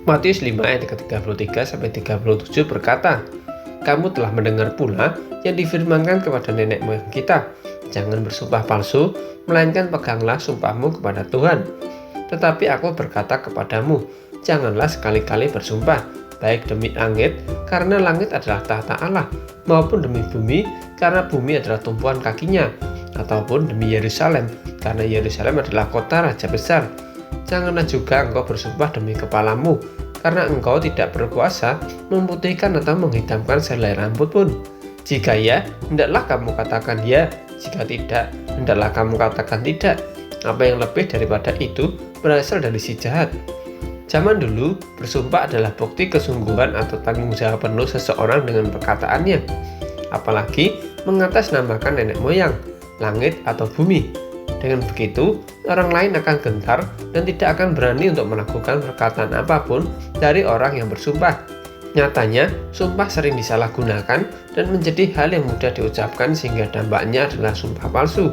Matius 5 ayat ke-33-37 berkata, "Kamu telah mendengar pula yang difirmankan kepada nenek moyang kita, jangan bersumpah palsu, melainkan peganglah sumpahmu kepada Tuhan. Tetapi aku berkata kepadamu, janganlah sekali-kali bersumpah, baik demi langit, karena langit adalah tahta Allah, maupun demi bumi, karena bumi adalah tumpuan kakinya, ataupun demi Yerusalem, karena Yerusalem adalah kota raja besar. Janganlah juga engkau bersumpah demi kepalamu, karena engkau tidak berkuasa memutihkan atau menghitamkan selai rambut pun. Jika ya, hendaklah kamu katakan ya, jika tidak, hendaklah kamu katakan tidak. Apa yang lebih daripada itu berasal dari si jahat." Zaman dulu, bersumpah adalah bukti kesungguhan atau tanggung jawab penuh seseorang dengan perkataannya, apalagi mengatasnamakan nenek moyang, langit, atau bumi. Dengan begitu, orang lain akan gentar dan tidak akan berani untuk melakukan perkataan apapun dari orang yang bersumpah. Nyatanya, sumpah sering disalahgunakan dan menjadi hal yang mudah diucapkan sehingga dampaknya adalah sumpah palsu.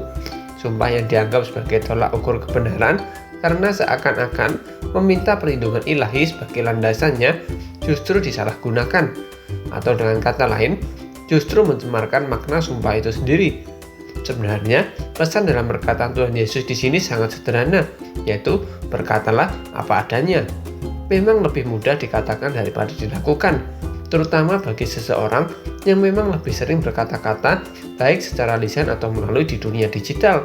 Sumpah yang dianggap sebagai tolak ukur kebenaran karena seakan-akan meminta perlindungan ilahi sebagai landasannya justru disalahgunakan. Atau dengan kata lain, justru mencemarkan makna sumpah itu sendiri. Sebenarnya, pesan dalam perkataan Tuhan Yesus di sini sangat sederhana, yaitu berkatalah apa adanya. Memang lebih mudah dikatakan daripada dilakukan, terutama bagi seseorang yang memang lebih sering berkata-kata, baik secara lisan atau melalui di dunia digital.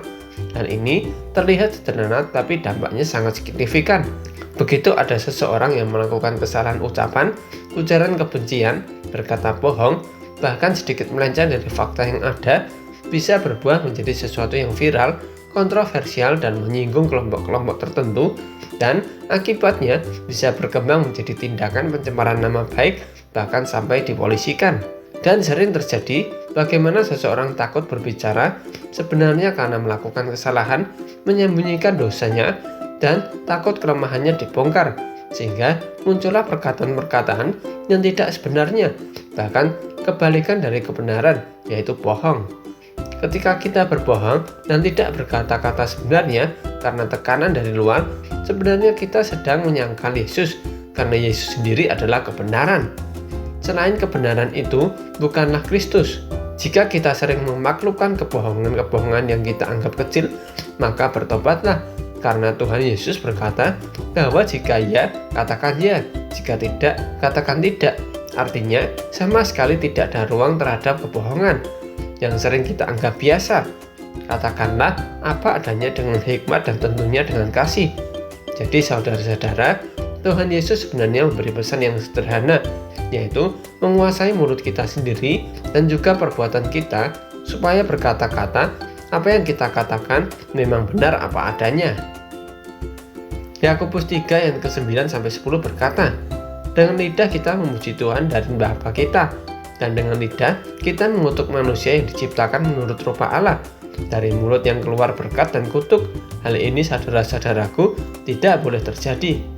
Hal ini terlihat sederhana tapi dampaknya sangat signifikan. Begitu ada seseorang yang melakukan kesalahan ucapan, ujaran kebencian, berkata bohong, bahkan sedikit melenceng dari fakta yang ada, bisa berbuah menjadi sesuatu yang viral, kontroversial, dan menyinggung kelompok-kelompok tertentu, dan akibatnya bisa berkembang menjadi tindakan pencemaran nama baik, bahkan sampai dipolisikan. Dan sering terjadi bagaimana seseorang takut berbicara sebenarnya karena melakukan kesalahan, menyembunyikan dosanya, dan takut kelemahannya dibongkar, sehingga muncullah perkataan-perkataan yang tidak sebenarnya, bahkan kebalikan dari kebenaran, yaitu bohong. Ketika kita berbohong dan tidak berkata-kata sebenarnya karena tekanan dari luar, sebenarnya kita sedang menyangkal Yesus, karena Yesus sendiri adalah kebenaran. Selain kebenaran itu, bukanlah Kristus. Jika kita sering memaklukkan kebohongan-kebohongan yang kita anggap kecil, maka bertobatlah, karena Tuhan Yesus berkata bahwa jika ya, katakan ya, jika tidak, katakan tidak. Artinya, sama sekali tidak ada ruang terhadap kebohongan yang sering kita anggap biasa. Katakanlah apa adanya dengan hikmat dan tentunya dengan kasih. Jadi saudara-saudara, Tuhan Yesus sebenarnya memberi pesan yang sederhana, yaitu menguasai mulut kita sendiri dan juga perbuatan kita supaya berkata-kata apa yang kita katakan memang benar apa adanya. Yakobus 3 ayat ke-9-10 berkata, "Dengan lidah kita memuji Tuhan dari Bapa kita, dan dengan lidah kita mengutuk manusia yang diciptakan menurut rupa Allah. Dari mulut yang keluar berkat dan kutuk. Hal ini saudara-saudaraku tidak boleh terjadi."